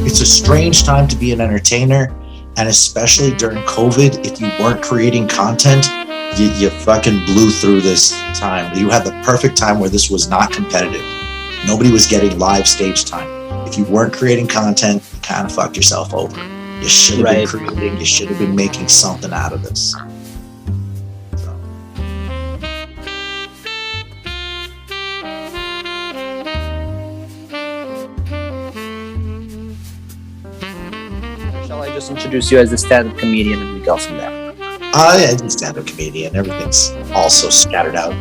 It's a strange time to be an entertainer, and especially during COVID, if you weren't creating content, you fucking blew through this time. You had the perfect time where this was not competitive. Nobody was getting live stage time. If you weren't creating content, you kind of fucked yourself over. You should have been creating, you should have been making something out of this. Just introduce you as a stand-up comedian and we go from there. Yeah, I'm a stand-up comedian. Everything's also scattered out.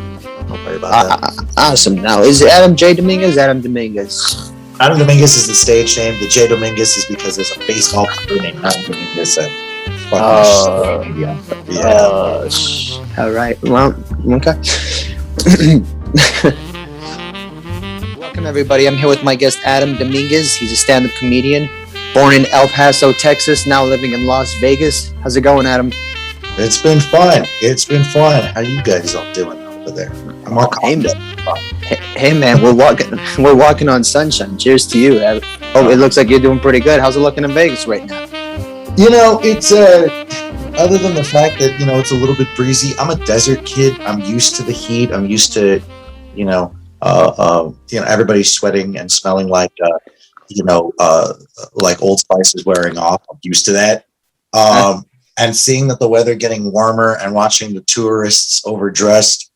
Don't worry about that. Awesome. Now, is it Adam J. Dominguez? Adam Dominguez. Adam Dominguez is the stage name. The J. Dominguez is because there's a baseball player named Adam Dominguez. All right. Well, okay. Welcome, everybody. I'm here with my guest, Adam Dominguez. He's a stand-up comedian. Born in El Paso, Texas, now living in Las Vegas. How's it going, Adam? It's been fun. How you guys all doing over there? I'm all Hey, man, we're walking on sunshine. Cheers to you, Adam. Oh, it looks like you're doing pretty good. How's it looking in Vegas right now? You know, it's other than the fact that it's a little bit breezy. I'm a desert kid. I'm used to the heat. I'm used to everybody sweating and smelling like like Old Spice is wearing off. I'm used to that. And seeing that the weather getting warmer and watching the tourists overdressed,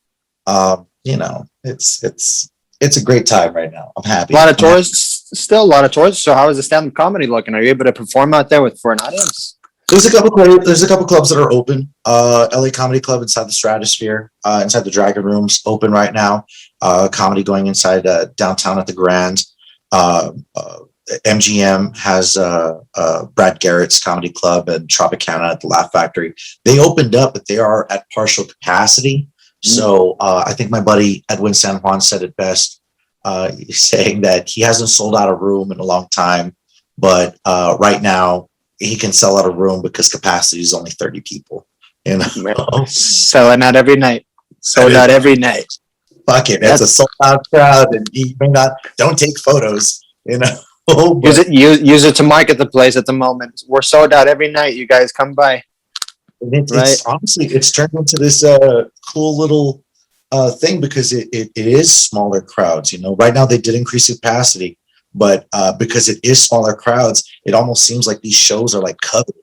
it's a great time right now. I'm happy. A lot of tourists. So how is the stand-up comedy looking? Are you able to perform out there for an audience? There's a couple clubs that are open. LA Comedy Club inside the Stratosphere, inside the Dragon Rooms, open right now. Comedy going inside downtown at the Grand. MGM has Brad Garrett's Comedy Club and Tropicana at the Laugh Factory. They opened up, but they are at partial capacity. So I think my buddy Edwin San Juan said it best, saying that he hasn't sold out a room in a long time, but right now he can sell out a room because capacity is only 30 people. Selling out every night. Sold out every night. Fuck it, it's a sold out crowd, and you may not. Don't take photos. Use it to market the place at the moment. We're sold out every night. You guys come by. It's honestly, it's turned into this cool little thing because it is smaller crowds. Right now they did increase capacity, but because it is smaller crowds, it almost seems like these shows are like coveted.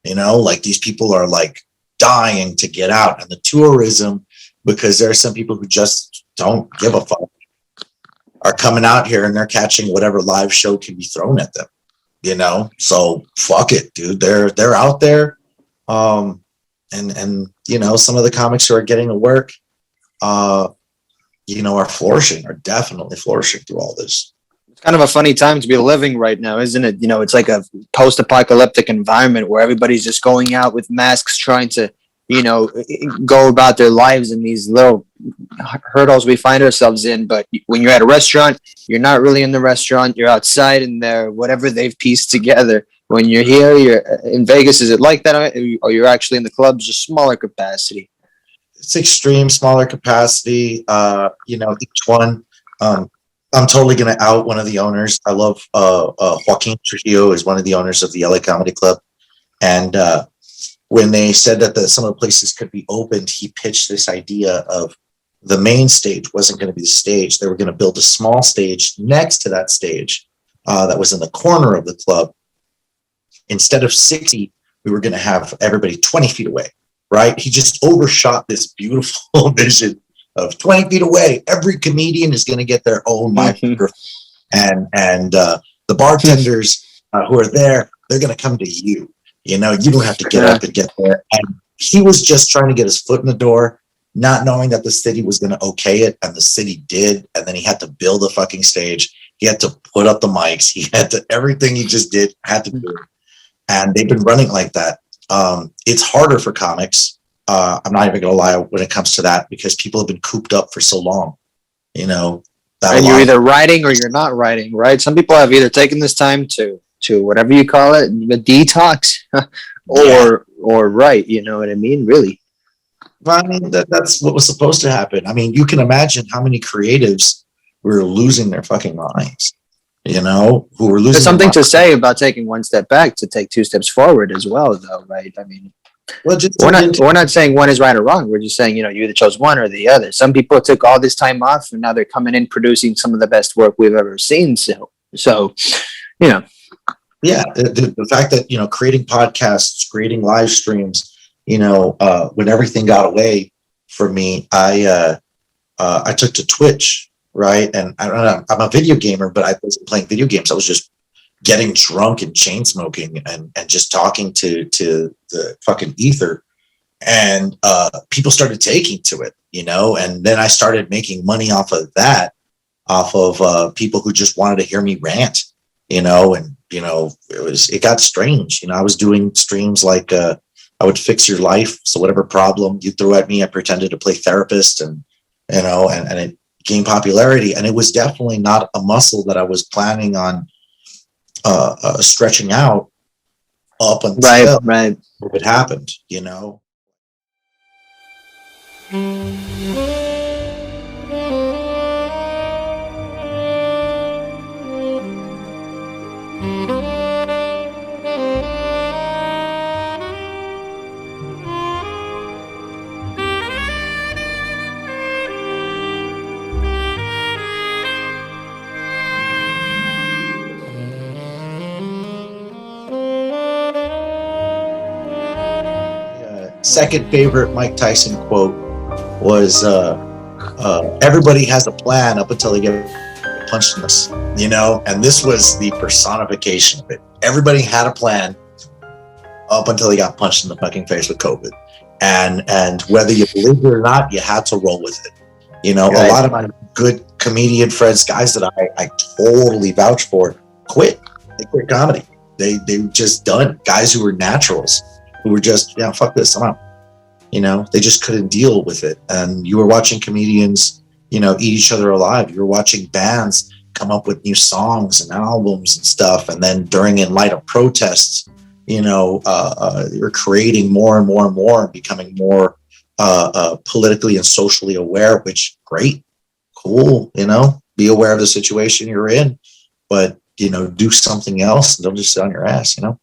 Like these people are like dying to get out, and the tourism, because there are some people who just don't give a fuck, are coming out here and they're catching whatever live show can be thrown at them, so fuck it, dude. They're out there. And some of the comics who are getting to work, are definitely flourishing through all this. It's kind of a funny time to be living right now, isn't it? It's like a post-apocalyptic environment where everybody's just going out with masks, trying to, go about their lives in these little hurdles we find ourselves in. But when you're at a restaurant, you're not really in the restaurant. You're outside in there, whatever they've pieced together. When you're here, you're in Vegas. Is it like that, or you're actually in the clubs, just smaller capacity? It's extreme smaller capacity. Each one. I'm totally gonna out one of the owners. I love Joaquin Trujillo is one of the owners of the LA Comedy Club, and when they said that some of the places could be opened, he pitched this idea of the main stage wasn't going to be the stage. They were going to build a small stage next to that stage that was in the corner of the club. Instead of 60, we were going to have everybody 20 feet away, right? He just overshot this beautiful vision of 20 feet away. Every comedian is going to get their own microphone. And the bartenders who are there, they're going to come to you. You don't have to get up and get there. And he was just trying to get his foot in the door. not knowing that the city was going to okay it, and the city did. And then he had to build a fucking stage. He had to put up the mics. He had to, everything he just did had to do it. And they've been running like that. It's harder for comics. I'm not even going to lie when it comes to that, because people have been cooped up for so long, you know. And you're either writing or you're not writing, right? Some people have either taken this time to whatever you call it, the detox, or write. You know what I mean? Really. I mean, that's what was supposed to happen. I mean, you can imagine how many creatives were losing their fucking minds, you know, who were losing. There's something to say about taking one step back to take two steps forward as well, though, right? I mean, well, we're not saying one is right or wrong. We're just saying, you know, you either chose one or the other. Some people took all this time off, and now they're coming in producing some of the best work we've ever seen. So, you know. Yeah, the fact that, you know, creating podcasts, creating live streams, you know, when everything got away from me, I took to Twitch, right? And I don't know, I'm a video gamer, but I wasn't playing video games. I was just getting drunk and chain smoking and just talking to the fucking ether. And people started taking to it, you know, and then I started making money off of that, off of people who just wanted to hear me rant, you know. And, you know, it got strange. You know, I was doing streams like I would fix your life. So whatever problem you threw at me, I pretended to play therapist, and, you know, and it gained popularity. And it was definitely not a muscle that I was planning on stretching out up until it happened, you know. Second favorite Mike Tyson quote was everybody has a plan up until they get punched in this, you know. And this was the personification of it. Everybody had a plan up until they got punched in the fucking face with COVID, and whether you believed it or not, you had to roll with it, you know. Right. A lot of my good comedian friends, guys that I totally vouch for, quit. They quit comedy. They were just done. Guys who were naturals, who were just, yeah, fuck this, I'm out. You know, they just couldn't deal with it. And you were watching comedians, you know, eat each other alive. You were watching bands come up with new songs and albums and stuff. And then during and light of protests, you know, you're creating more and more and more, and becoming more politically and socially aware, which great, cool, you know, be aware of the situation you're in, but, you know, do something else, and don't just sit on your ass, you know.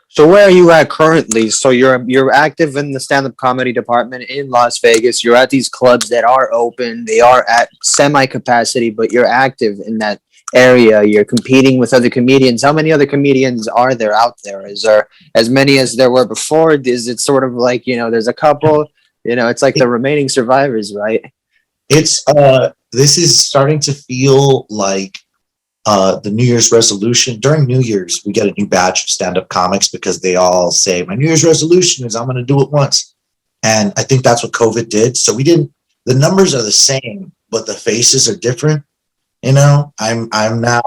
So where are you at currently? So you're active in the stand-up comedy department in Las Vegas. You're at these clubs that are open. They are at semi-capacity, but you're active in that area. You're competing with other comedians. How many other comedians are there out there? Is there as many as there were before? Is it sort of like, you know, there's a couple, you know, it's like the remaining survivors, right? It's this is starting to feel like the New Year's resolution. During New Year's, we get a new batch of stand-up comics because they all say, my New Year's resolution is I'm going to do it once. And I think that's what COVID did. So the numbers are the same, but the faces are different. You know, I'm now,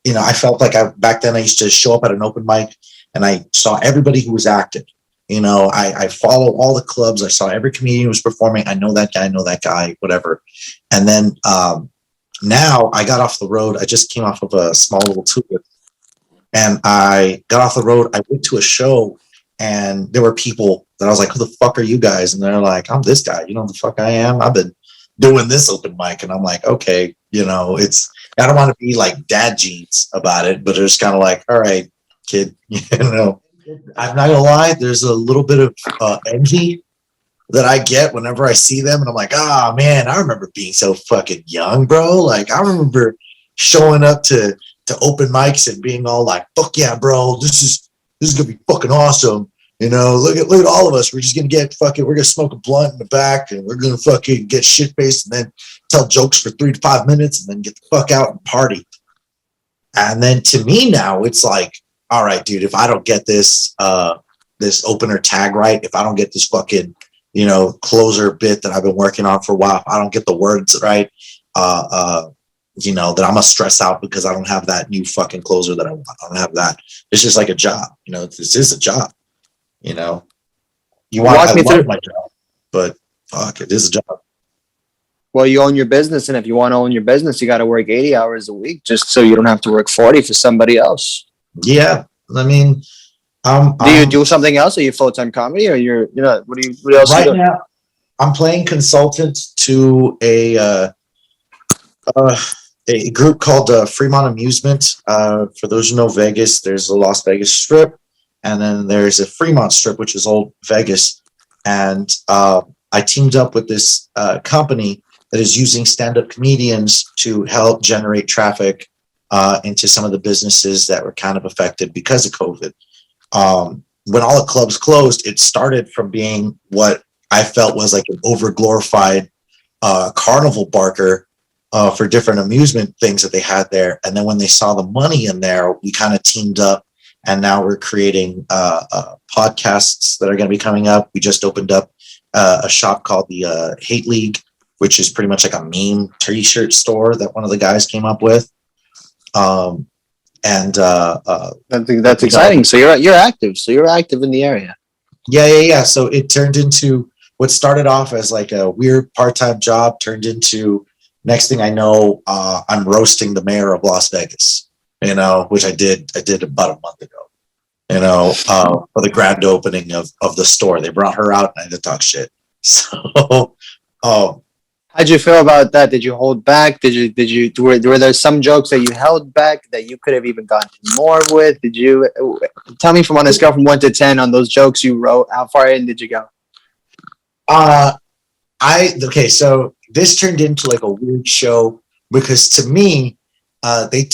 you know, I felt like back then I used to show up at an open mic and I saw everybody who was active. You know, I follow all the clubs. I saw every comedian who was performing. I know that guy, whatever. And then, now I got off the road. I just came off of a small little tour, and I got off the road. I went to a show, and there were people that I was like, who the fuck are you guys? And they're like, I'm this guy. You know who the fuck I am? I've been doing this open mic. And I'm like, okay, you know, I don't want to be like dad jeans about it, but it's kind of like, all right, kid, you know, I'm not gonna lie. There's a little bit of envy that I get whenever I see them, and I'm like, oh man, I remember being so fucking young, bro. Like, I remember showing up to open mics and being all like, fuck yeah, bro, this is gonna be fucking awesome. You know, look at all of us. We're just we're gonna smoke a blunt in the back, and we're gonna fucking get shit faced, and then tell jokes for 3 to 5 minutes, and then get the fuck out and party. And then to me now, it's like, all right, dude, if I don't get this opener tag right, if I don't get this fucking closer bit that I've been working on for a while. I don't get the words right. That I'm gonna stress out because I don't have that new fucking closer that I want. I don't have that. It's just like a job. This is a job. You know, I Walk me love through. my job, but fuck, it is a job. Well, you own your business, and if you want to own your business, you got to work 80 hours a week just so you don't have to work 40 for somebody else. Yeah, I mean, Do you do something else? Are you full time comedy, or what else you right doing? now. I'm playing consultant to a group called Fremont Amusement. For those who know Vegas, there's a Las Vegas Strip, and then there's a Fremont Strip, which is old Vegas. And I teamed up with this company that is using stand-up comedians to help generate traffic into some of the businesses that were kind of affected because of COVID. When all the clubs closed, it started from being what I felt was like an overglorified carnival barker for different amusement things that they had there. And then when they saw the money in there, we kind of teamed up, and now we're creating podcasts that are going to be coming up. We just opened up a shop called the Hate League, which is pretty much like a meme t-shirt store that one of the guys came up with. That's exciting. So you're active. So you're active in the area. Yeah. So it turned into what started off as like a weird part-time job turned into, next thing I know, I'm roasting the mayor of Las Vegas, which I did about a month ago, for the grand opening of the store. They brought her out and I had to talk shit. So, How'd you feel about that? Did you hold back? Were there some jokes that you held back that you could have even gotten more with? Did you tell me on a scale from 1 to 10 on those jokes you wrote? How far in did you go? Okay, so this turned into like a weird show because to me, they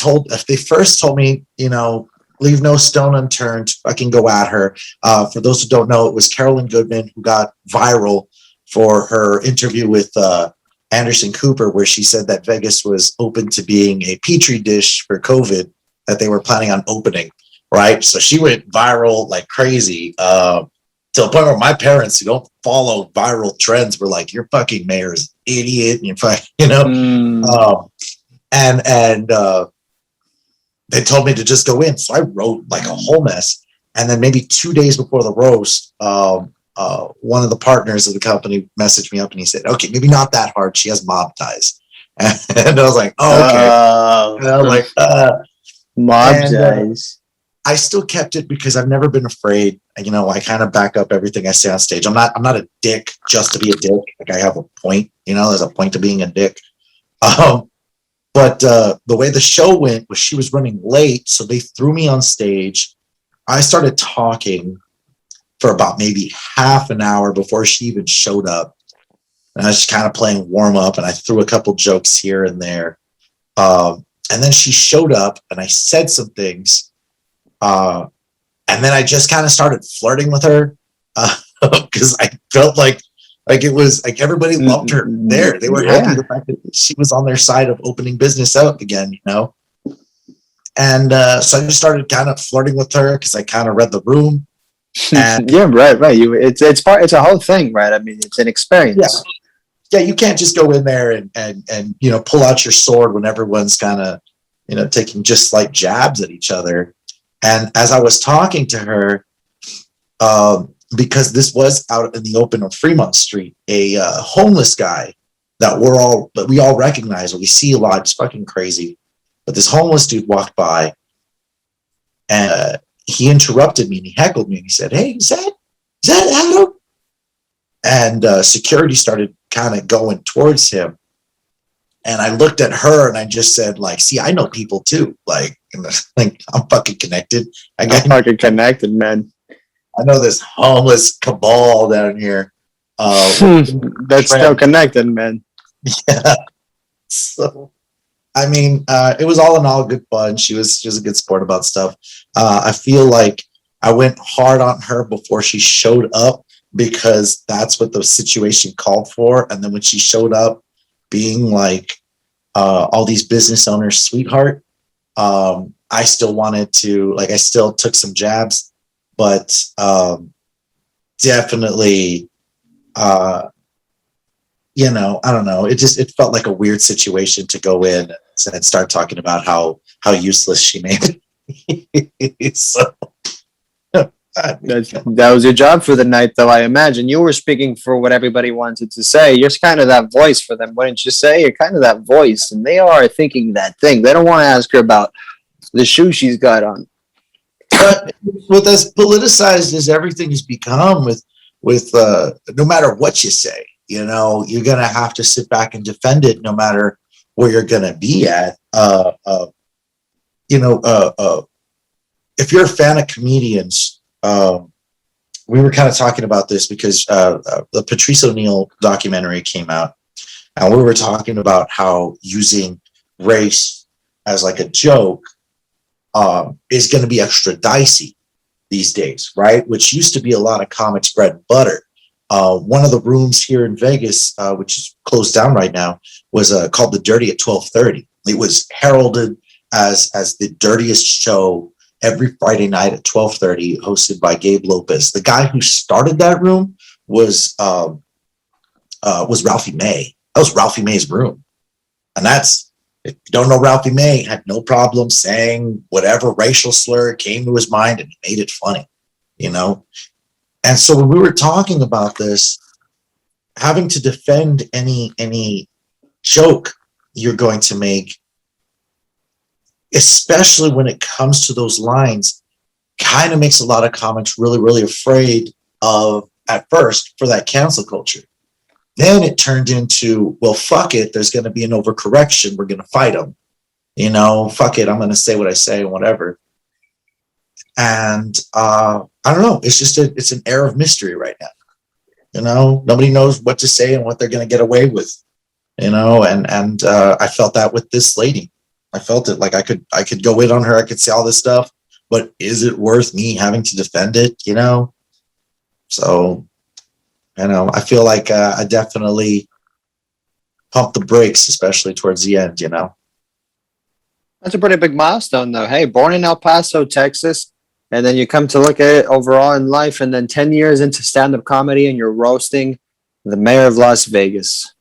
first told me, leave no stone unturned, fucking go at her. For those who don't know, it was Carolyn Goodman who got viral for her interview with Anderson Cooper, where she said that Vegas was open to being a petri dish for COVID that they were planning on opening, right? So she went viral like crazy. To the point where my parents, who don't follow viral trends, were like, "Your fucking mayor's an idiot," and you're fucking, and they told me to just go in. So I wrote like a whole mess, and then maybe 2 days before the roast, one of the partners of the company messaged me up and he said, "Okay, maybe not that hard. She has mob ties," and I was like, "Oh, okay." And I was like, mob ties. I still kept it because I've never been afraid. I kind of back up everything I say on stage. I'm not a dick just to be a dick. Like I have a point, there's a point to being a dick. But the way the show went was she was running late. So they threw me on stage. I started talking for about maybe half an hour before she even showed up. And I was just kind of playing warm up and I threw a couple jokes here and there. And then she showed up and I said some things. And then I just kind of started flirting with her because I felt like it was like everybody loved her there. They were happy with the fact that she was on their side of opening business up again, And so I just started kind of flirting with her because I kind of read the room. And yeah, right. It's a whole thing, right? I mean, it's an experience. Yeah, you can't just go in there and pull out your sword when everyone's kind of taking just slight jabs at each other. And as I was talking to her, because this was out in the open on Fremont Street, a homeless guy that we all recognize, and we see a lot. It's fucking crazy. But this homeless dude walked by, and he interrupted me and he heckled me and he said, "Hey, is that Adam?" And security started kind of going towards him. And I looked at her and I just said, like, "See, I know people too. Like I'm fucking connected. I'm fucking connected, man. I know this homeless cabal down here. That's still connected, man." Yeah. So, I mean, it was all in all good fun. She was a good sport about stuff. I feel like I went hard on her before she showed up because that's what the situation called for. And then when she showed up, being like all these business owners' sweetheart, I still wanted to, like, I still took some jabs, but definitely you know, I don't know. It felt like a weird situation to go in and start talking about how useless she made it. So, I mean, That was your job for the night, though. I imagine you were speaking for what everybody wanted to say. You're kind of that voice for them, wouldn't you say? You're kind of that voice, and they are thinking that thing. They don't want to ask her about the shoe she's got on. but with as politicized as everything has become, with no matter what you say, you know, you're gonna have to sit back and defend it, no matter where you're gonna be at. You know, if you're a fan of comedians, we were kind of talking about this because the Patrice O'Neill documentary came out, and we were talking about how using race as like a joke is going to be extra dicey these days, right? Which used to be a lot of comics' bread and butter. One of the rooms here in Vegas, which is closed down right now, was called The Dirty at 12:30. It was heralded as the dirtiest show every Friday night at 12:30, hosted by Gabe Lopez. The guy who started that room was Ralphie May. That was Ralphie May's room, and that's, if you don't know, Ralphie May had no problem saying whatever racial slur came to his mind, and he made it funny, you know. And so when we were talking about this, having to defend any joke you're going to make, especially when it comes to those lines, kind of makes a lot of comics really, really afraid of, at first, for that cancel culture. Then it turned into, well, fuck it, there's going to be an overcorrection. We're going to fight them. You know, fuck it, I'm going to say what I say and whatever. And I don't know. It's just it's an air of mystery right now. You know, nobody knows what to say and what they're going to get away with. You know, and I felt that with this lady. I felt it like I could go in on her. I could say all this stuff, but is it worth me having to defend it? You know, so you know, I feel like I definitely pumped the brakes, especially towards the end. You know, That's a pretty big milestone, though. Hey, born in El Paso, Texas, and then you come to look at it overall in life, and then 10 years into stand-up comedy, and you're roasting the mayor of Las Vegas.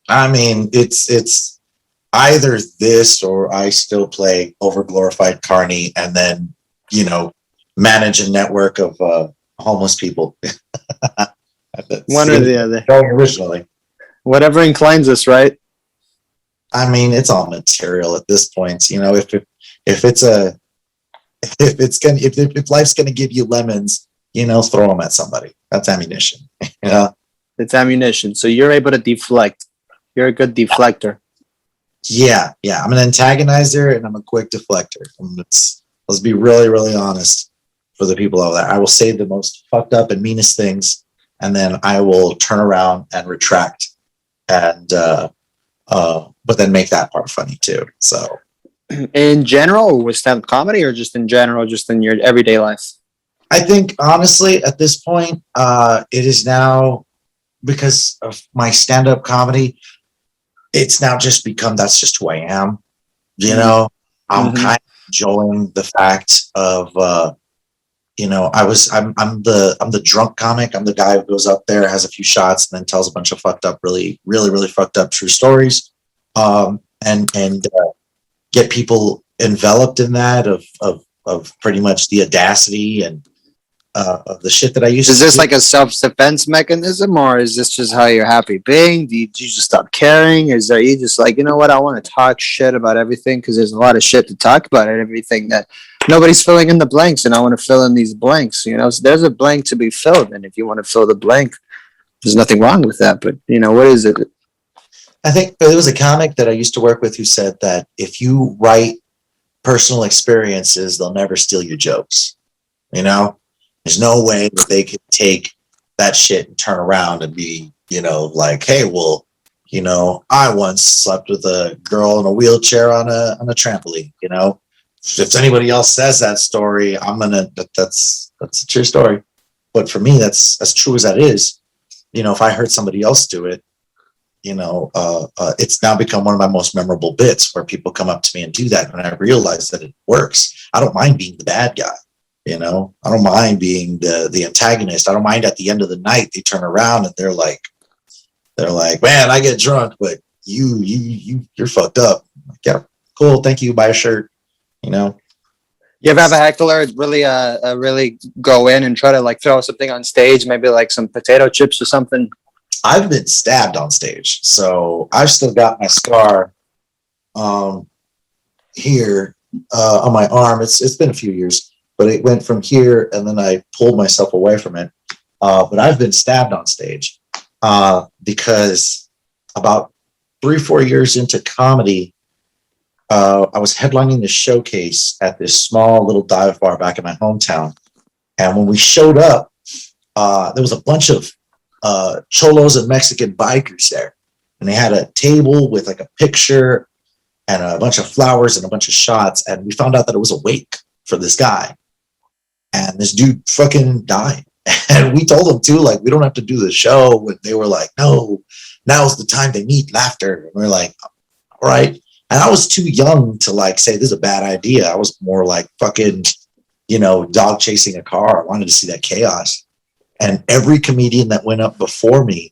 I mean, it's either this or I still play overglorified Carney, and then, you know, manage a network of homeless people. One or the other. Originally, whatever inclines us, right? I mean, it's all material at this point. You know, if life's gonna give you lemons, you know, throw them at somebody. That's ammunition. You know, It's ammunition, so you're able to deflect. You're a good deflector. Yeah. I'm an antagonizer and I'm a quick deflector. Let's be really, really honest for the people out there. I will say the most fucked up and meanest things, and then I will turn around and retract, and but then make that part funny too. So, In general, with stand-up comedy, or just in general, just in your everyday life? I think honestly, at this point, it is now, because of my stand-up comedy, it's now just become, that's just who I am. You know, I'm kind of enjoying the fact of, you know, I'm the drunk comic. I'm the guy who goes up there, has a few shots, and then tells a bunch of fucked up, really, really, really fucked up true stories, and get people enveloped in that of pretty much the audacity and of the shit that I used to. Is this like a self-defense mechanism, or is this just how you're happy being? Do you just stop caring? Is there, you just like, you know what, I want to talk shit about everything because there's a lot of shit to talk about and everything that nobody's filling in the blanks, and I want to fill in these blanks. You know, so there's a blank to be filled, and if you want to fill the blank, there's nothing wrong with that. But you know, what is it? I think there was a comic that I used to work with who said that if you write personal experiences, they'll never steal your jokes. You know, there's no way that they could take that shit and turn around and be, you know, like, hey, well, you know, I once slept with a girl in a wheelchair on a trampoline. You know, if anybody else says that story, that's a true story. But for me, that's as true as that is. You know, if I heard somebody else do it, you know, it's now become one of my most memorable bits where people come up to me and do that, and I realize that it works. I don't mind being the bad guy. You know, I don't mind being the antagonist. I don't mind at the end of the night they turn around and they're like, man, I get drunk, but you're fucked up. Like, yeah, cool, thank you. Buy a shirt. You know. You ever have a heckler really go in and try to like throw something on stage, maybe like some potato chips or something? I've been stabbed on stage, so I've still got my scar here on my arm. It's been a few years, but it went from here and then I pulled myself away from it. But I've been stabbed on stage because about 3-4 years into comedy, I was headlining the showcase at this small little dive bar back in my hometown. And when we showed up, there was a bunch of cholos and Mexican bikers there. And they had a table with like a picture and a bunch of flowers and a bunch of shots. And we found out that it was a wake for this guy. And this dude fucking died. And we told them too, like, we don't have to do the show. And they were like, no, now's the time they need laughter. And we're like, all right. And I was too young to like say this is a bad idea. I was more like fucking, you know, dog chasing a car. I wanted to see that chaos. And every comedian that went up before me,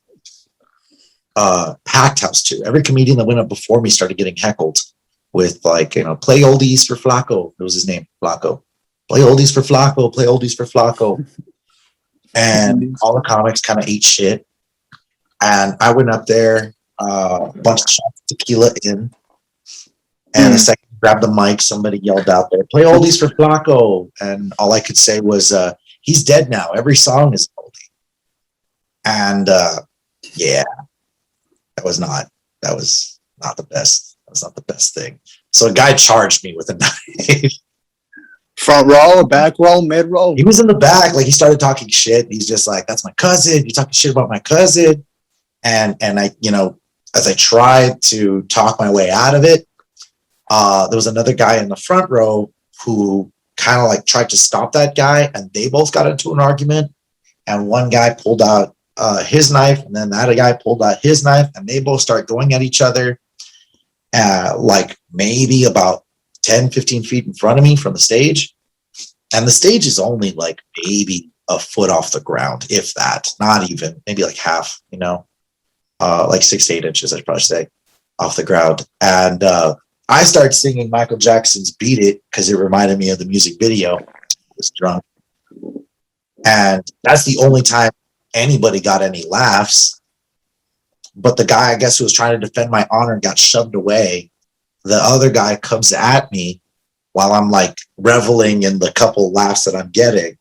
packed house too. Every comedian that went up before me started getting heckled with like, you know, play oldies for Flacco. It was his name, Flacco. Play oldies for Flacco. Play oldies for Flacco. And all the comics kind of ate shit. And I went up there, a bunch of shots of tequila in. And the second I grabbed the mic, somebody yelled out there, play oldies for Flacco. And all I could say was, he's dead now. Every song is an oldie. And yeah, that was not the best. That was not the best thing. So a guy charged me with a knife. Front row, back row, mid row? He was in the back. Like, he started talking shit. He's just like, that's my cousin. You're talking shit about my cousin. And I, you know, as I tried to talk my way out of it, there was another guy in the front row who kind of like tried to stop that guy, and they both got into an argument. And one guy pulled out his knife, and then the other guy pulled out his knife, and they both start going at each other, like maybe about 10, 15 feet in front of me from the stage. And the stage is only like maybe a foot off the ground, if that, not even, maybe like half, you know, like 6 to 8 inches, I'd probably say, off the ground. And I started singing Michael Jackson's Beat It because it reminded me of the music video. I was drunk. And that's the only time anybody got any laughs. But the guy, I guess, who was trying to defend my honor got shoved away. The other guy comes at me while I'm like reveling in the couple laughs that I'm getting.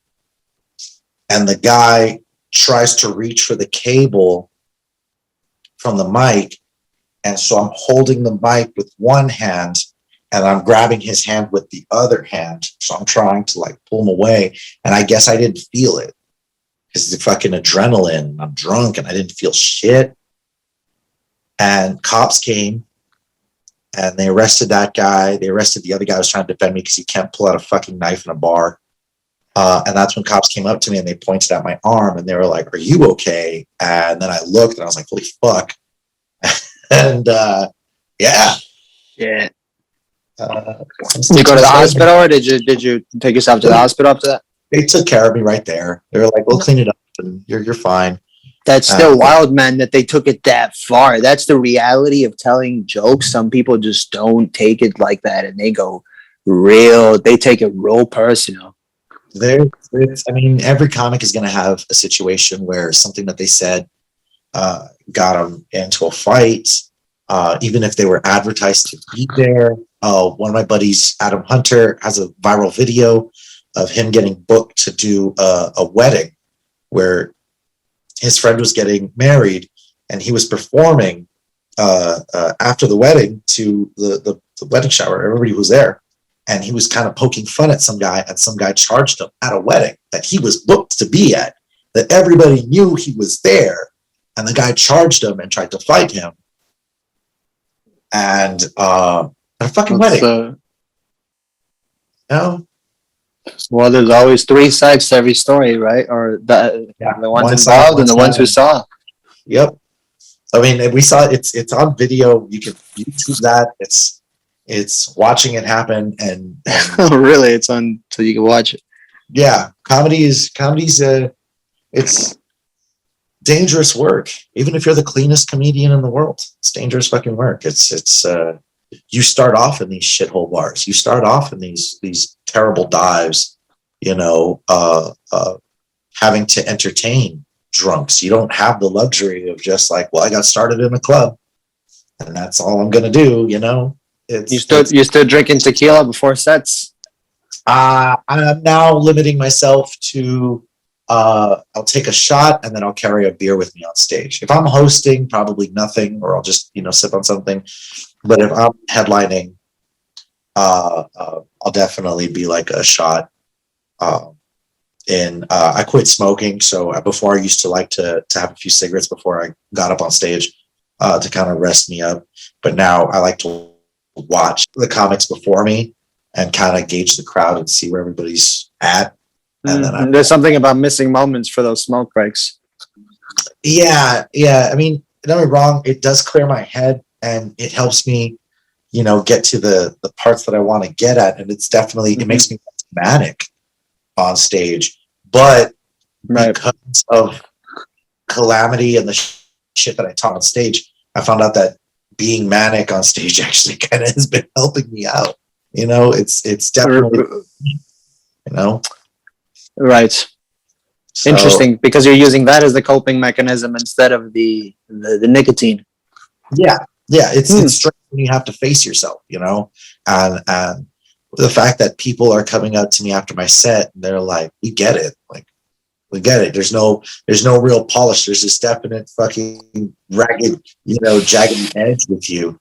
And the guy tries to reach for the cable from the mic. And so I'm holding the mic with one hand and I'm grabbing his hand with the other hand. So I'm trying to like pull him away. And I guess I didn't feel it because it's fucking adrenaline. I'm drunk and I didn't feel shit. And cops came and they arrested that guy. They arrested the other guy who was trying to defend me because he can't pull out a fucking knife in a bar. And that's when cops came up to me and they pointed at my arm and they were like, are you okay? And then I looked and I was like, holy fuck. And yeah. Yeah. Did you go to the hospital, or did you take yourself to the hospital after that? They took care of me right there. They were like, we'll clean it up and you're fine. That's still wild, man, that they took it that far. That's the reality of telling jokes. Some people just don't take it like that, and they go real. They take it real personal. I mean, every comic is going to have a situation where something that they said got them into a fight, even if they were advertised to be there. One of my buddies, Adam Hunter, has a viral video of him getting booked to do a wedding where his friend was getting married and he was performing after the wedding to the wedding shower. Everybody was there. And he was kind of poking fun at some guy, and some guy charged him at a wedding that he was booked to be at, that everybody knew he was there. And the guy charged him and tried to fight him. And at a fucking wedding. You know? Well, there's always three sides to every story, right? Or the ones involved and the ones who saw. Yep. I mean, we saw it's on video. You can YouTube that. It's watching it happen and really, it's on so you can watch it. Yeah, comedy's it's dangerous work. Even if you're the cleanest comedian in the world, it's dangerous fucking work. It's you start off in these shithole bars. You start off in these terrible dives, you know, having to entertain drunks. You don't have the luxury of just like, well, I got started in a club and that's all I'm gonna do, you know. You still drinking tequila before sets? I'm now limiting myself to I'll take a shot and then I'll carry a beer with me on stage. If I'm hosting, probably nothing, or I'll just, you know, sip on something. But if I'm headlining, I'll definitely be like a shot. And I quit smoking, so before I used to like to have a few cigarettes before I got up on stage to kind of rest me up. But now I like to watch the comics before me and kind of gauge the crowd and see where everybody's at. And then there's something about missing moments for those smoke breaks. Yeah. I mean, don't get me wrong, it does clear my head and it helps me, you know, get to the parts that I want to get at. And it's definitely, it makes me manic on stage. But because of calamity and the shit that I taught on stage, I found out that being manic on stage actually kind of has been helping me out. You know, it's definitely, you know. Right. So, interesting, because you're using that as the coping mechanism instead of the nicotine. Yeah. It's strange when you have to face yourself, you know, and the fact that people are coming up to me after my set and they're like, we get it. Like, we get it. There's no real polish. There's this definite fucking ragged, you know, jagged edge with you.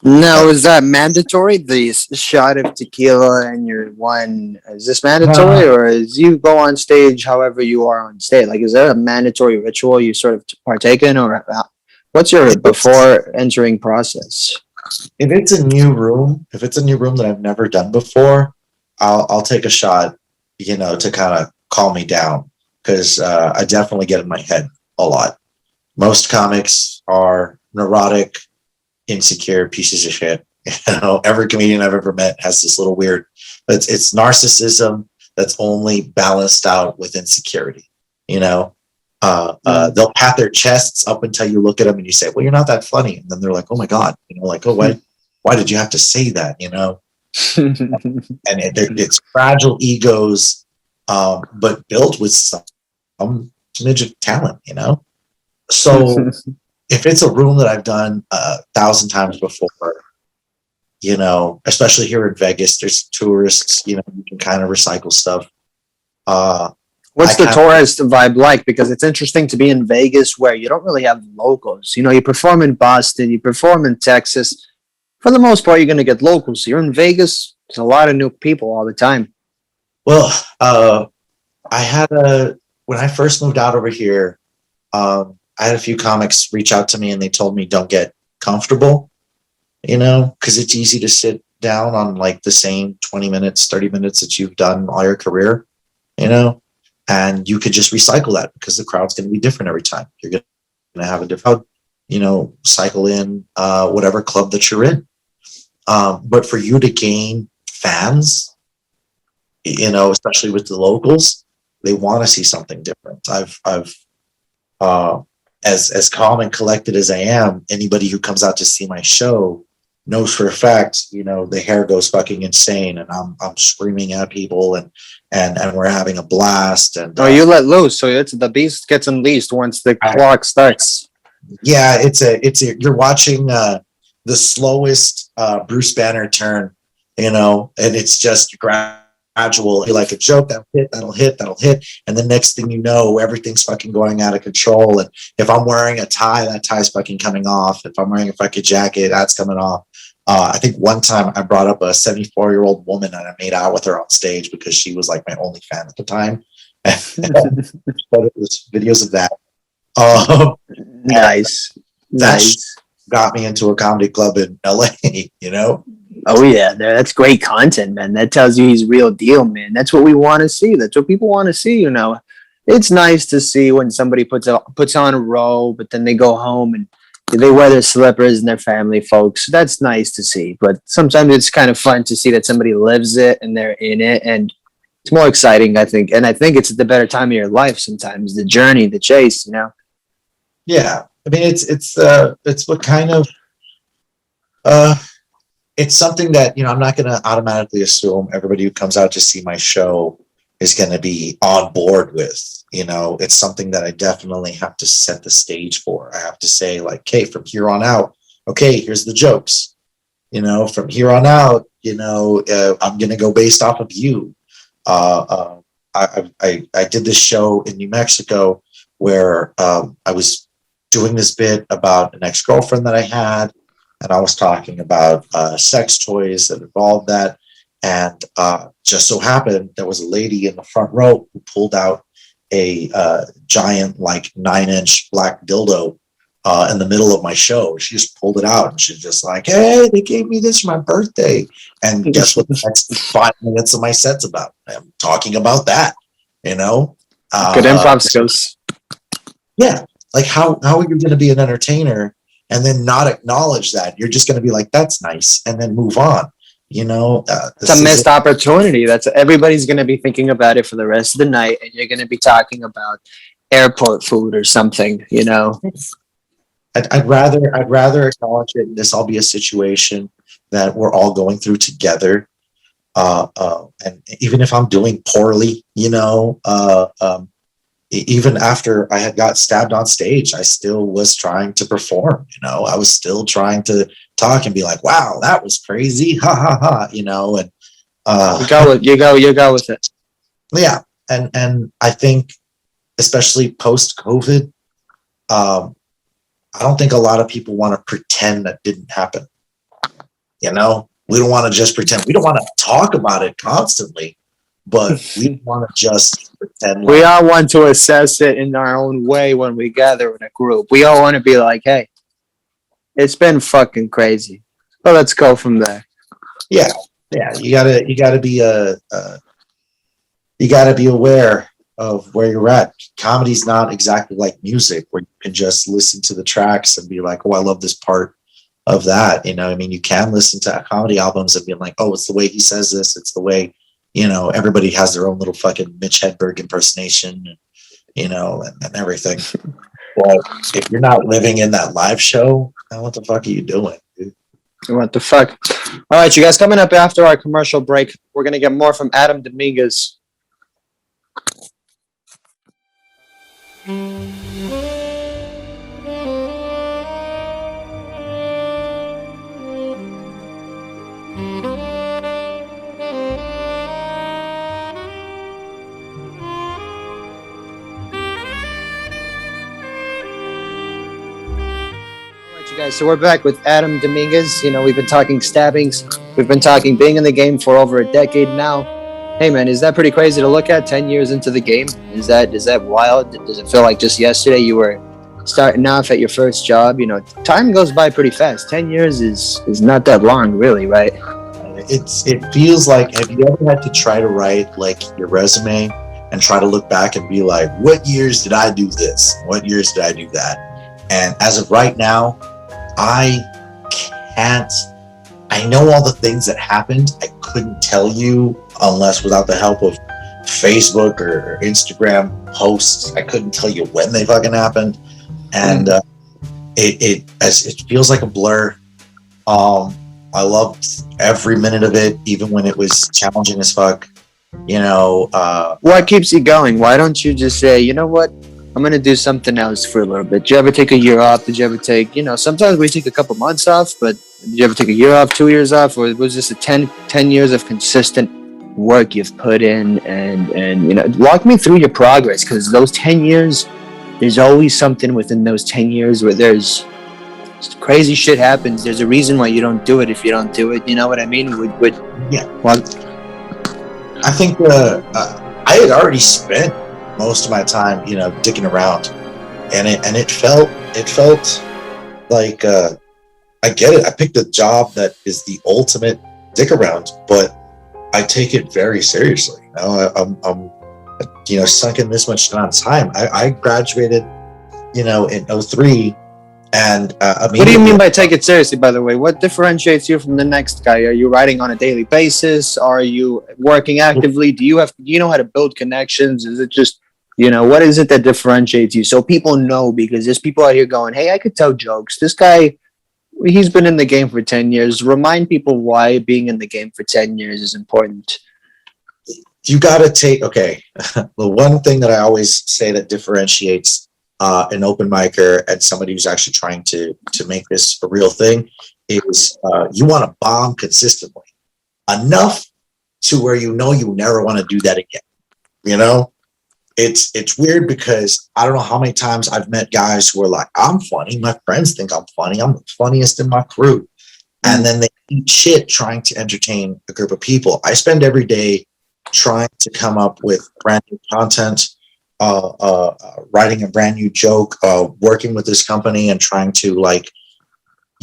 Now, is that mandatory? The shot of tequila and your one, is this mandatory, or is you go on stage however you are on stage? Like, is there a mandatory ritual you sort of partake in, or what's your before entering process? If it's a new room that I've never done before, I'll take a shot, you know, to kind of calm me down, because I definitely get in my head a lot. Most comics are neurotic, insecure pieces of shit. You know, every comedian I've ever met has this little weird, it's narcissism that's only balanced out with insecurity. You know, they'll pat their chests up until you look at them and you say, well, you're not that funny. And then they're like, oh my God, you know, like, oh, why did you have to say that? You know, and it's fragile egos, but built with some smidge of talent, you know? So if it's a room that I've done 1,000 times before, you know, especially here in Vegas, there's tourists, you know, you can kind of recycle stuff. What's the tourist vibe like? Because it's interesting to be in Vegas where you don't really have locals. You know, you perform in Boston, you perform in Texas. For the most part, you're going to get locals. You're in Vegas, there's a lot of new people all the time. Well, when I first moved out over here, I had a few comics reach out to me and they told me don't get comfortable, you know, because it's easy to sit down on like the same 20 minutes, 30 minutes that you've done all your career, you know, and you could just recycle that because the crowd's going to be different every time. You're going to have a different, you know, cycle in whatever club that you're in. But for you to gain fans, you know, especially with the locals, they want to see something different. As calm and collected as I am, anybody who comes out to see my show knows for a fact, you know, the hair goes fucking insane and I'm screaming at people and we're having a blast. And you let loose, so it's the beast gets unleashed once the clock starts. Yeah, you're watching the slowest Bruce Banner turn, you know, and it's just gradual. You're like a joke, that'll hit. And the next thing you know, everything's fucking going out of control. And if I'm wearing a tie, that tie's fucking coming off. If I'm wearing a fucking jacket, that's coming off. I think one time I brought up a 74-year-old woman and I made out with her on stage because she was like my only fan at the time. But it was videos of that. Nice. Got me into a comedy club in LA, you know? Oh yeah, that's great content, man. That tells you he's real deal, man. That's what we want to see. That's what people want to see, you know. It's nice to see when somebody puts on a row, but then they go home and they wear their slippers and their family folks. That's nice to see. But sometimes it's kind of fun to see that somebody lives it and they're in it. And It's more exciting, I think, and I think it's the better time of your life sometimes. The journey, the chase, you know. Yeah, I mean, it's what kind of uh, it's something that, I'm not going to automatically assume everybody who comes out to see my show is going to be on board with. It's something that I definitely have to set the stage for. I have to say, like, okay, from here on out, okay, here's the jokes. From here on out, I'm going to go based off of you. I did this show in New Mexico where I was doing this bit about an ex-girlfriend that I had, and I was talking about sex toys that involved that. And just so happened there was a lady in the front row who pulled out a giant, like 9-inch black dildo in the middle of my show. She just pulled it out and she's just like, "Hey, they gave me this for my birthday." And guess what the next 5 minutes of my set's about? I'm talking about that, Good improv skills. Yeah. Like how are you going to be an entertainer and then not acknowledge that? You're just going to be like, "That's nice," and then move on. It's a missed opportunity. That's everybody's going to be thinking about it for the rest of the night, and you're going to be talking about airport food or something. I'd rather acknowledge it. This all be a situation that we're all going through together. And even if I'm doing poorly, even after I had got stabbed on stage, I still was trying to perform. I was still trying to talk and be like, "Wow, that was crazy, ha ha ha," and you go with it. Yeah, and I think, especially post COVID, I don't think a lot of people want to pretend that didn't happen. We don't want to just pretend. We don't want to talk about it constantly, but we want to just pretend. We all want to assess it in our own way when we gather in a group. We all want to be like, "Hey, it's been fucking crazy, but let's go from there." Yeah. You gotta be aware of where you're at. Comedy's not exactly like music where you can just listen to the tracks and be like, "Oh, I love this part of that." You can listen to comedy albums and be like, "Oh, it's the way he says this. It's the way, everybody has their own little fucking Mitch Hedberg impersonation, and everything." But if you're not living in that live show, then what the fuck are you doing, dude? What the fuck? All right, you guys, coming up after our commercial break, we're going to get more from Adam Dominguez. Guys, so we're back with Adam Dominguez. We've been talking stabbings. We've been talking being in the game for over a decade now. Hey, man, is that pretty crazy to look at? 10 years into the game, is that wild? Does it feel like just yesterday you were starting off at your first job? Time goes by pretty fast. 10 years is not that long, really, right? It feels like, have you ever had to try to write like your resume and try to look back and be like, "What years did I do this? What years did I do that?" And as of right now, I know all the things that happened. I couldn't tell you unless without the help of Facebook or Instagram posts. I couldn't tell you when they fucking happened. And it feels like a blur. I loved every minute of it, even when it was challenging as fuck. What keeps you going? Why don't you just say, "You know what? I'm going to do something else for a little bit"? Did you ever take a year off? Did you ever take, sometimes we take a couple months off, but did you ever take a year off, 2 years off? Or was this a 10 years of consistent work you've put in? And walk me through your progress, because those 10 years, there's always something within those 10 years where there's crazy shit happens. There's a reason why you don't do it if you don't do it. You know what I mean? Yeah. Well, I think I had already spent most of my time, dicking around, and it felt like I get it. I picked a job that is the ultimate dick around, but I take it very seriously. I'm sunk in this much amount of time. I graduated, in 03, And What do you mean by take it seriously, by the way? What differentiates you from the next guy? Are you writing on a daily basis? Are you working actively? Do you know how to build connections? Is it just, what is it that differentiates you? So people know, because there's people out here going, hey, I could tell jokes. This guy, he's been in the game for 10 years. Remind people why being in the game for 10 years is important. You got to take, okay, the one thing that I always say that differentiates an open micer and somebody who's actually trying to make this a real thing is you want to bomb consistently enough to where you never want to do that again. It's weird because I don't know how many times I've met guys who are like, I'm funny, my friends think I'm funny, I'm the funniest in my crew, and then they eat shit trying to entertain a group of people. I spend every day trying to come up with brand new content, writing a brand new joke, working with this company and trying to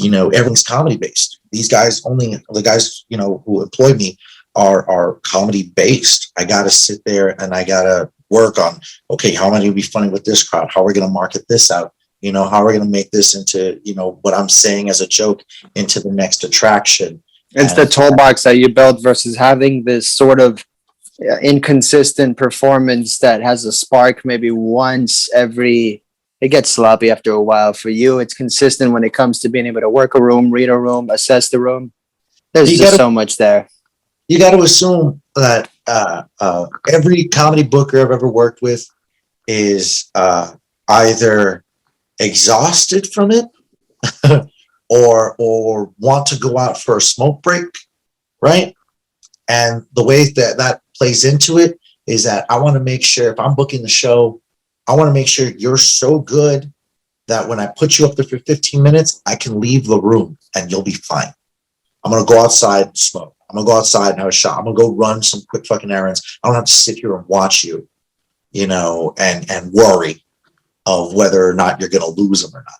everything's comedy based. These guys, only the guys, who employ me are comedy based. I got to sit there and I got to work on, okay, how am I going to be funny with this crowd? How are we going to market this out? How are we going to make this into, what I'm saying as a joke into the next attraction? It's the toolbox that you build versus having this sort of inconsistent performance that has a spark maybe once it gets sloppy after a while. For you, it's consistent when it comes to being able to work a room, read a room, assess the room. There's just so much there. You got to assume that every comedy booker I've ever worked with is either exhausted from it or want to go out for a smoke break, right? And the way that plays into it is that I want to make sure if I'm booking the show, I want to make sure you're so good that when I put you up there for 15 minutes, I can leave the room and you'll be fine. I'm going to go outside and smoke. I'm going to go outside and have a shot. I'm going to go run some quick fucking errands. I don't have to sit here and watch you, and worry of whether or not you're going to lose them or not.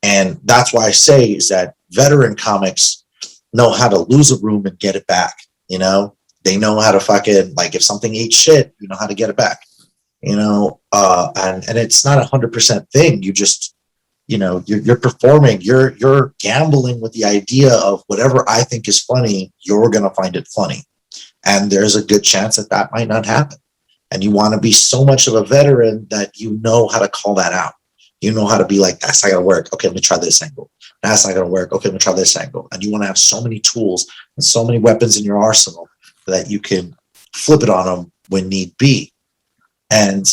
And that's why I say is that veteran comics know how to lose a room and get it back. They know how to fucking, if something ate shit, you know how to get it back, and it's not 100% thing. You just, you're performing, you're gambling with the idea of whatever I think is funny, you're going to find it funny. And there's a good chance that might not happen. And you want to be so much of a veteran that you know how to call that out. You know how to be like, that's not going to work. Okay, let me try this angle. That's not going to work. Okay, let me try this angle. And you want to have so many tools and so many weapons in your arsenal that you can flip it on them when need be. And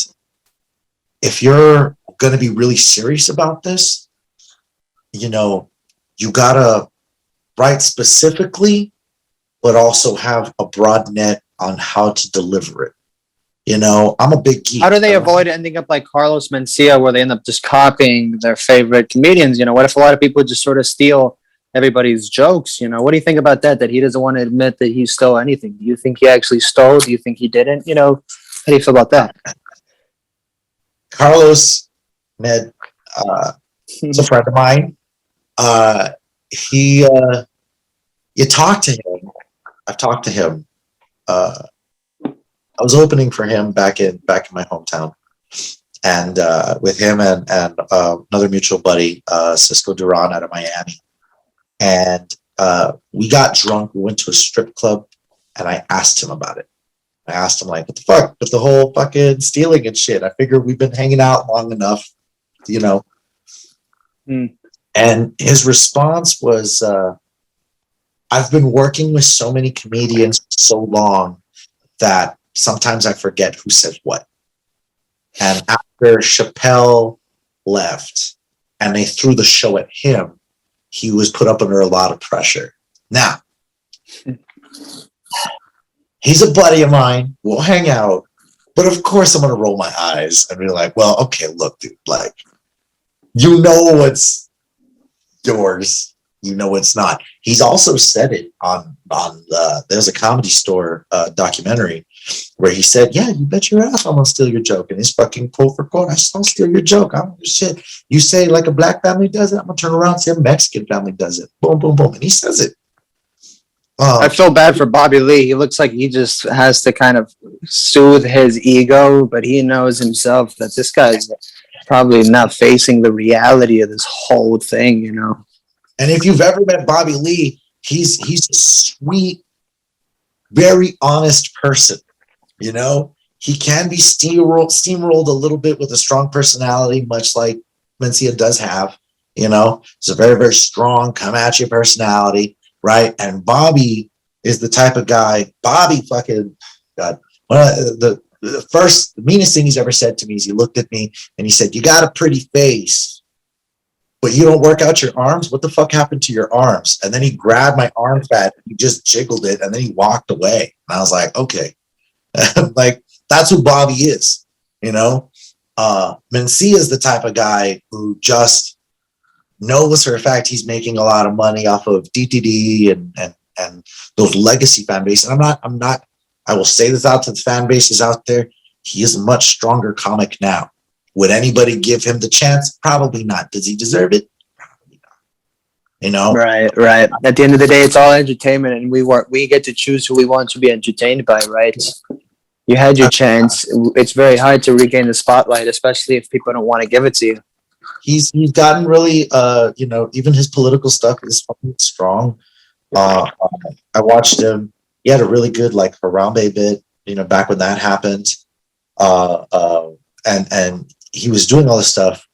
if you're going to be really serious about this, you got to write specifically, but also have a broad net on how to deliver it. I'm a big geek. How do they avoid ending up like Carlos Mencia, where they end up just copying their favorite comedians? What if a lot of people just sort of steal everybody's jokes? What do you think about that he doesn't want to admit that he stole anything? Do you think he actually stole? Do you think he didn't? How do you feel about that? Carlos Med, is a friend of mine. You talk to him. I've talked to him. I was opening for him back in my hometown, and with him and another mutual buddy, Cisco Duran out of Miami, and we got drunk. We went to a strip club, and I asked him about it. I asked him what the fuck with the whole fucking stealing and shit. I figured we've been hanging out long enough, And his response was, I've been working with so many comedians so long that sometimes I forget who said what. And after Chappelle left and they threw the show at him, he was put up under a lot of pressure. Now, he's a buddy of mine. We'll hang out. But of course, I'm going to roll my eyes and be like, well, okay, look, dude, what's yours. It's not. He's also said it on there's a Comedy Store documentary where he said, yeah, you bet your ass I'm going to steal your joke. And he's fucking quote for quote, I'll steal your joke. I don't give a shit. You say like a black family does it, I'm going to turn around and say a Mexican family does it. Boom, boom, boom. And he says it. I feel bad for Bobby Lee. He looks like he just has to kind of soothe his ego, but he knows himself that this guy's probably not facing the reality of this whole thing, you know. And if you've ever met Bobby Lee, he's a sweet, very honest person. You know, he can be steamrolled a little bit with a strong personality, much like Mencia does have. You know, it's a very, very strong, come at you personality, right? And Bobby is the type of guy. Bobby fucking God. One of the meanest thing he's ever said to me is he looked at me and he said, "You got a pretty face, but you don't work out your arms. What the fuck happened to your arms?" And then he grabbed my arm fat and he just jiggled it and then he walked away. And I was like, okay. Like, that's who Bobby is, you know? Mencia is the type of guy who just knows for a fact he's making a lot of money off of DTD and those legacy fan base. And I will say this out to the fan bases out there. He is a much stronger comic now. Would anybody give him the chance? Probably not. Does he deserve it? Probably not. You know? Right. At the end of the day, it's all entertainment, and we get to choose who we want to be entertained by, right? You had your chance. It's very hard to regain the spotlight, especially if people don't want to give it to you. He's gotten really, you know, even his political stuff is fucking strong. I watched him. He had a really good like Harambe bit, you know, back when that happened. And he was doing all this stuff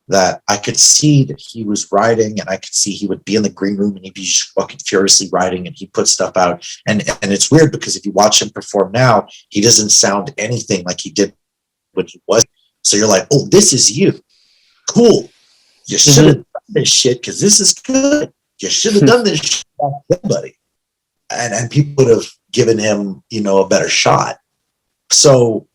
that I could see that he was writing, and I could see he would be in the green room and he'd be just fucking furiously writing, and he put stuff out. And it's weird because if you watch him perform now, he doesn't sound anything like he did when he was. So you're like, oh, this is you. Cool. You should have done this shit because this is good. You should have done this shit with somebody. And people would have given him, you know, a better shot. So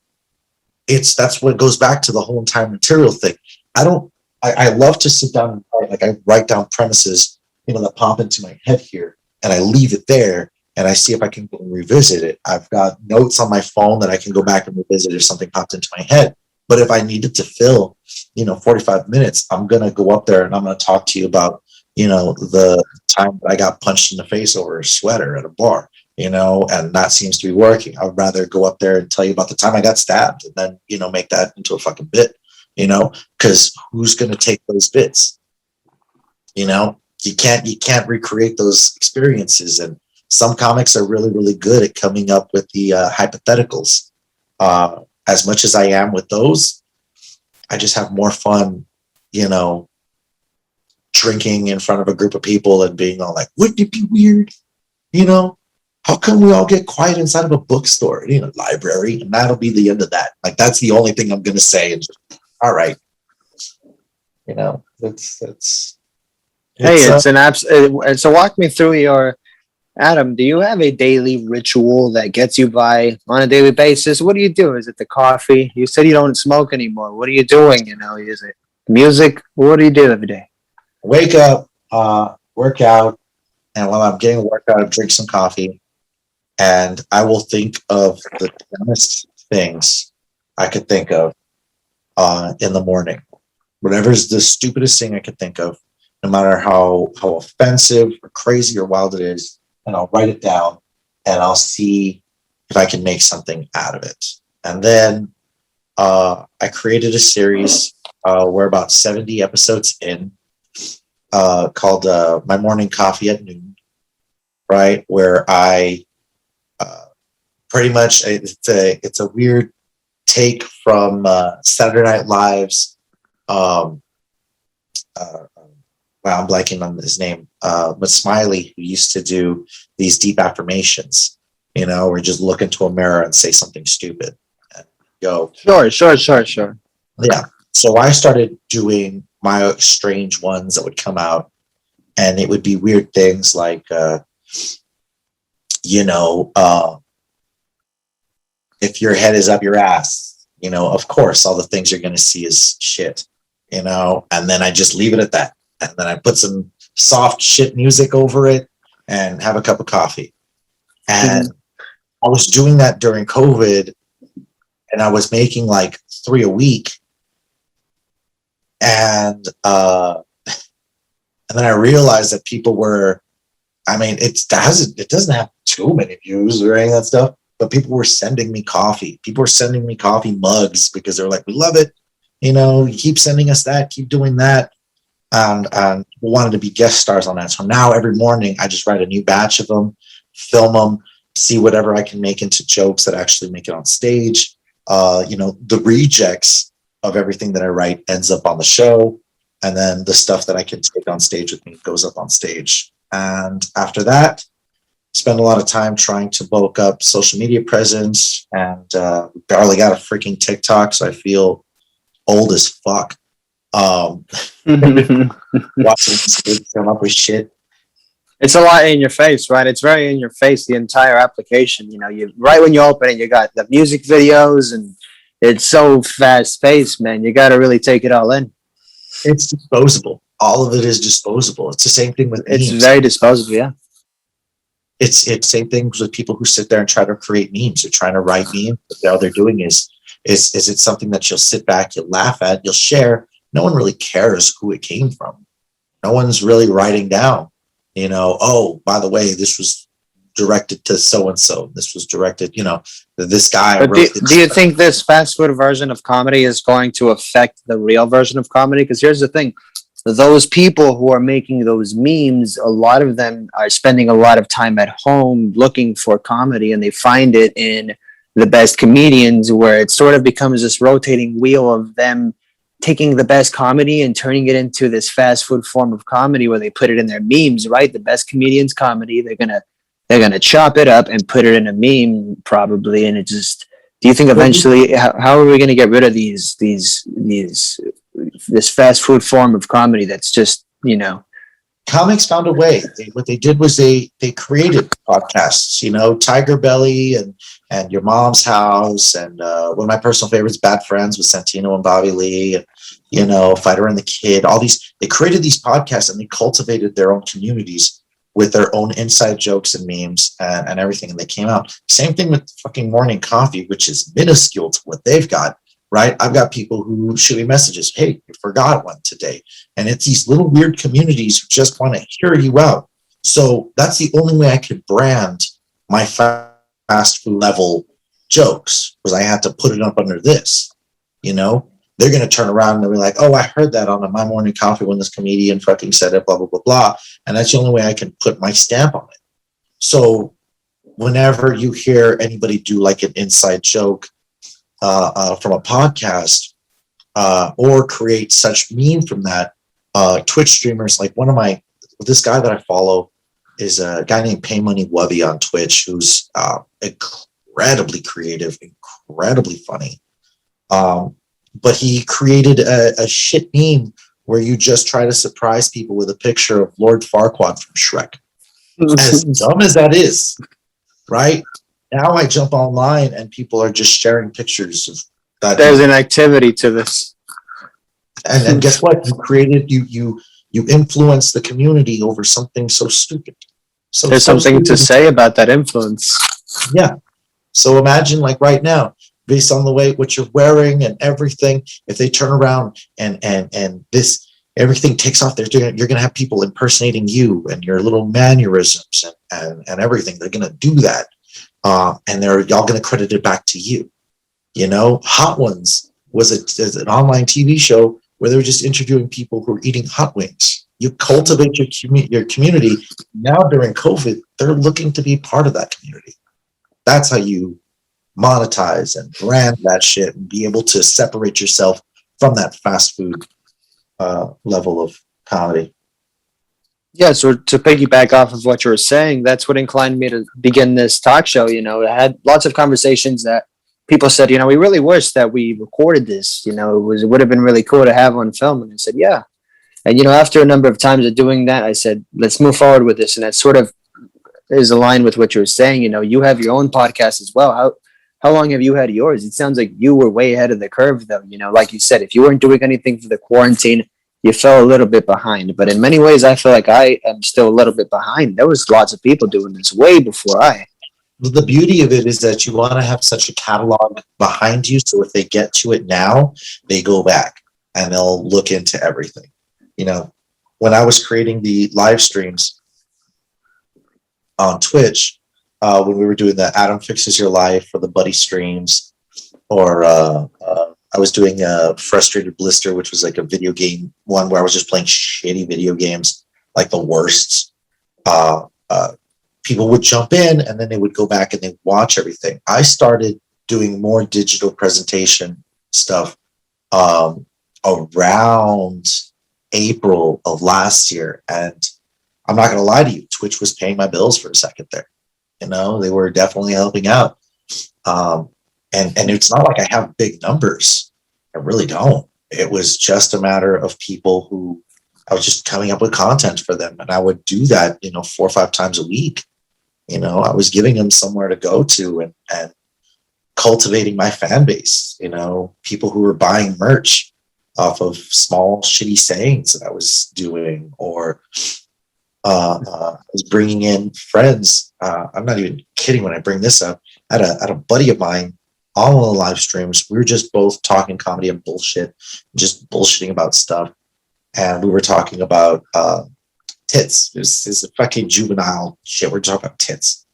that's what goes back to the whole entire material thing. I love to sit down and write. Like, I write down premises, you know, that pop into my head here, and I leave it there, and I see if I can go and revisit it. I've got notes on my phone that I can go back and revisit if something popped into my head. But if I needed to fill, you know, 45 minutes, I'm going to go up there and I'm going to talk to you about, you know, the time that I got punched in the face over a sweater at a bar, you know, and that seems to be working. I would rather go up there and tell you about the time I got stabbed and then, you know, make that into a fucking bit, you know, because who's going to take those bits? You know, you can't recreate those experiences. And some comics are really, really good at coming up with the hypotheticals. As much as I am with those, I just have more fun, you know, drinking in front of a group of people and being all like, wouldn't it be weird? You know, how come we all get quiet inside of a bookstore, you know, library? And that'll be the end of that. Like, that's the only thing I'm going to say. And just, all right. You know, it's an absolute. So walk me through Adam, do you have a daily ritual that gets you by on a daily basis? What do you do? Is it the coffee? You said you don't smoke anymore. What are you doing? You know, is it music? What do you do every day? Wake up, work out, and while I'm getting a workout, I drink some coffee, and I will think of the dumbest things I could think of in the morning. Whatever's the stupidest thing I could think of, no matter how offensive or crazy or wild it is, and I'll write it down and I'll see if I can make something out of it. And then I created a series, we're about 70 episodes in, called My Morning Coffee at Noon, right? Where I pretty much, it's a weird take from Saturday Night Live's, wow, I'm blanking on his name, but Smiley, who used to do these deep affirmations, you know, or just look into a mirror and say something stupid and go. Sure. Yeah. So I started doing my strange ones that would come out, and it would be weird things like, you know, if your head is up your ass, you know, of course, all the things you're going to see is shit, you know, and then I just leave it at that. And then I put some soft shit music over it and have a cup of coffee. And I was doing that during COVID, and I was making like 3 a week. And then I realized that people were, I mean, it doesn't have too many views or any of that stuff, but people were sending me coffee. People were sending me coffee mugs because they're like, we love it. You keep sending us that, keep doing that. And people wanted to be guest stars on that. So now every morning I just write a new batch of them, film them, see whatever I can make into jokes that actually make it on stage. The rejects of everything that I write ends up on the show. And then the stuff that I can take on stage with me goes up on stage. And after that, spend a lot of time trying to bulk up social media presence, and barely got a freaking TikTok. So I feel old as fuck. Watching these kids come up with shit. It's a lot in your face, right? It's very in your face, the entire application. You right when you open it, you got the music videos, and it's so fast paced, man. You got to really take it all in. It's disposable. All of it is disposable. It's the same thing with It's memes. very disposable, yeah. It's same things with people who sit there and try to create memes. They're trying to write memes, but all they're doing is it something that you'll sit back, you'll laugh at, you'll share. No one really cares who it came from. No one's really writing down, oh, by the way, this was directed to so and so. This was directed, this guy. But do you think this fast food version of comedy is going to affect the real version of comedy? Because here's the thing. Those people who are making those memes, a lot of them are spending a lot of time at home looking for comedy, and they find it in the best comedians, where it sort of becomes this rotating wheel of them taking the best comedy and turning it into this fast food form of comedy where they put it in their memes, right? The best comedians comedy, they're gonna chop it up and put it in a meme probably. And it just, do you think eventually, how are we gonna get rid of this fast food form of comedy that's just, Comics found a way. What they did was they created podcasts, Tiger Belly and Your Mom's House, and one of my personal favorites, Bad Friends, with Santino and Bobby Lee, and, Fighter and the Kid. All these, they created these podcasts, and they cultivated their own communities with their own inside jokes and memes and everything, and they came out. Same thing with fucking Morning Coffee, which is minuscule to what they've got. Right? I've got people who shoot me messages. Hey, you forgot one today. And it's these little weird communities who just want to hear you out. So that's the only way I could brand my fast food level jokes, was I had to put it up under this. They're going to turn around and they'll be like, oh, I heard that on My Morning Coffee when this comedian fucking said it, blah, blah, blah, blah. And that's the only way I can put my stamp on it. So whenever you hear anybody do like an inside joke, from a podcast, or create such meme from that, Twitch streamers, like this guy that I follow is a guy named Pay Money Wubby on Twitch, who's incredibly creative, incredibly funny. But he created a shit meme where you just try to surprise people with a picture of Lord Farquaad from Shrek. As dumb as that is, right? Now I jump online and people are just sharing pictures of that. There's an activity to this. And guess what? You influence the community over something so stupid. So there's something to say about that influence. Yeah. So imagine, like, right now, based on the way what you're wearing and everything, if they turn around and this everything takes off, you're gonna have people impersonating you and your little mannerisms and everything. They're gonna do that. And they're y'all going to credit it back to you. Hot Ones was an online TV show where they were just interviewing people who are eating hot wings. You cultivate your community. Now during COVID, they're looking to be part of that community. That's how you monetize and brand that shit and be able to separate yourself from that fast food level of comedy. Yeah, so to piggyback off of what you were saying, that's what inclined me to begin this talk show. I had lots of conversations that people said, we really wish that we recorded this. It would have been really cool to have on film. And I said, yeah. And, after a number of times of doing that, I said, let's move forward with this. And that sort of is aligned with what you were saying. You have your own podcast as well. How long have you had yours? It sounds like you were way ahead of the curve, though. Like you said, if you weren't doing anything for the quarantine, you fell a little bit behind. But in many ways, I feel like I am still a little bit behind. There was lots of people doing this way before I. The beauty of it is that you want to have such a catalog behind you, so if they get to it now, they go back and they'll look into everything. When I was creating the live streams on Twitch, when we were doing the Adam Fixes Your Life or the Buddy streams, or I was doing a Frustrated Blister, which was like a video game one where I was just playing shitty video games, like the worst. Uh, uh, People would jump in and then they would go back and they watch everything. I started doing more digital presentation stuff around April of last year. And I'm not going to lie to you, Twitch was paying my bills for a second there. You know, they were definitely helping out. And it's not like I have big numbers. I really don't. It was just a matter of people who I was just coming up with content for them. And I would do that, 4 or 5 times a week. I was giving them somewhere to go to and cultivating my fan base, people who were buying merch off of small shitty sayings that I was doing, or I was bringing in friends. I'm not even kidding when I bring this up. I had a buddy of mine on one of the live streams. We were just both talking comedy and bullshit, just bullshitting about stuff. And we were talking about tits. This is a fucking juvenile shit. We're talking about tits.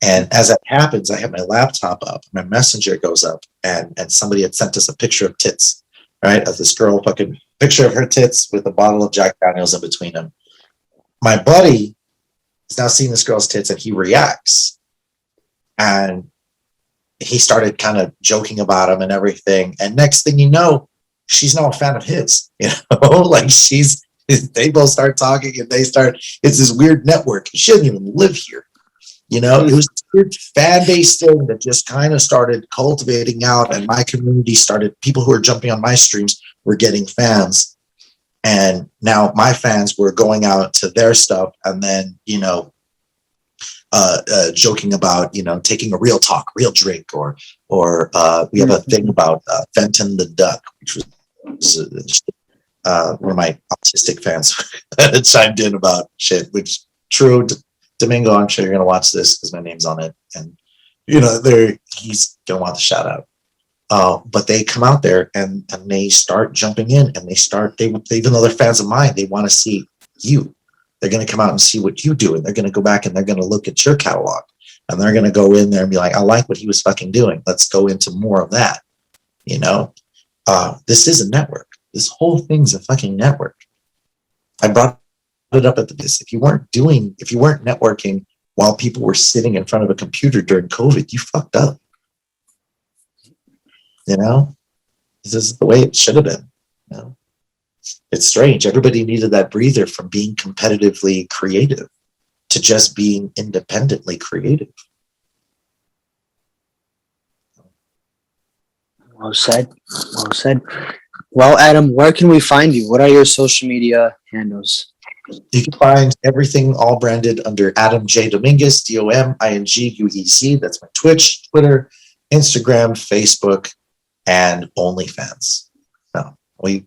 And as that happens, I have my laptop up, my messenger goes up, and somebody had sent us a picture of tits, right? Of this girl, fucking picture of her tits with a bottle of Jack Daniels in between them. My buddy is now seeing this girl's tits and he reacts. And he started kind of joking about him and everything. And next thing you know, she's now a fan of his, like they both start talking and it's this weird network. She doesn't even live here. It was a weird fan base thing that just kind of started cultivating out, and my community started, people who were jumping on my streams were getting fans. And now my fans were going out to their stuff and then, joking about, taking a real talk, real drink, or we have a thing about Fenton the Duck, which was one of my autistic fans chimed in about shit, which true. Domingo, I'm sure you're gonna watch this because my name's on it, and he's gonna want the shout out. But they come out there and they start jumping in, and they even though they're fans of mine, they want to see you. They're gonna come out and see what you do, and they're gonna go back and they're gonna look at your catalog, and they're gonna go in there and be like, I like what he was fucking doing. Let's go into more of that. This is a network. This whole thing's a fucking network. I brought it up at this. If you weren't networking while people were sitting in front of a computer during COVID, you fucked up. This is the way it should have been. It's strange. Everybody needed that breather from being competitively creative to just being independently creative. Well said. Well said. Well, Adam, where can we find you? What are your social media handles? You can find everything all branded under Adam J. Dominguez, Dominguez. That's my Twitch, Twitter, Instagram, Facebook, and OnlyFans. No, we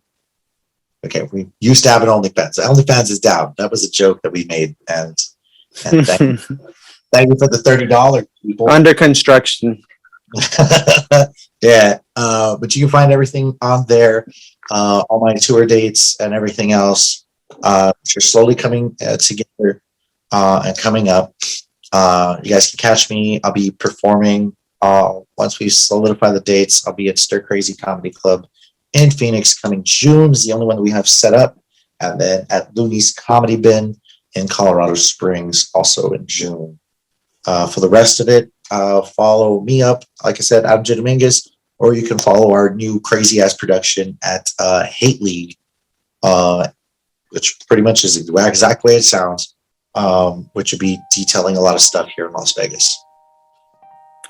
used to have an OnlyFans. OnlyFans is down. That was a joke that we made, and thank you for the $30, people. Under construction. Yeah, but you can find everything on there, all my tour dates and everything else. Which are slowly coming together and coming up. You guys can catch me. I'll be performing once we solidify the dates. I'll be at Stir Crazy Comedy Club in Phoenix coming June. Is the only one that we have set up, and then at Looney's Comedy Bin in Colorado Springs also in June. For the rest of it, follow me up. Like I said, Adam J. Dominguez, or you can follow our new crazy ass production at Hate League. Which pretty much is the exact way it sounds, which would be detailing a lot of stuff here in Las Vegas.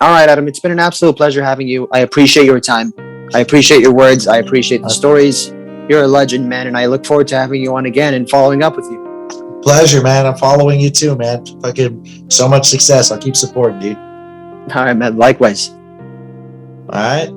All right, Adam, it's been an absolute pleasure having you. I appreciate your time. I appreciate your words. I appreciate the stories. You're a legend, man, and I look forward to having you on again and following up with you. Pleasure, man. I'm following you too, man. Fucking so much success. I'll keep supporting, dude. All right, man. Likewise. All right.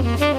you.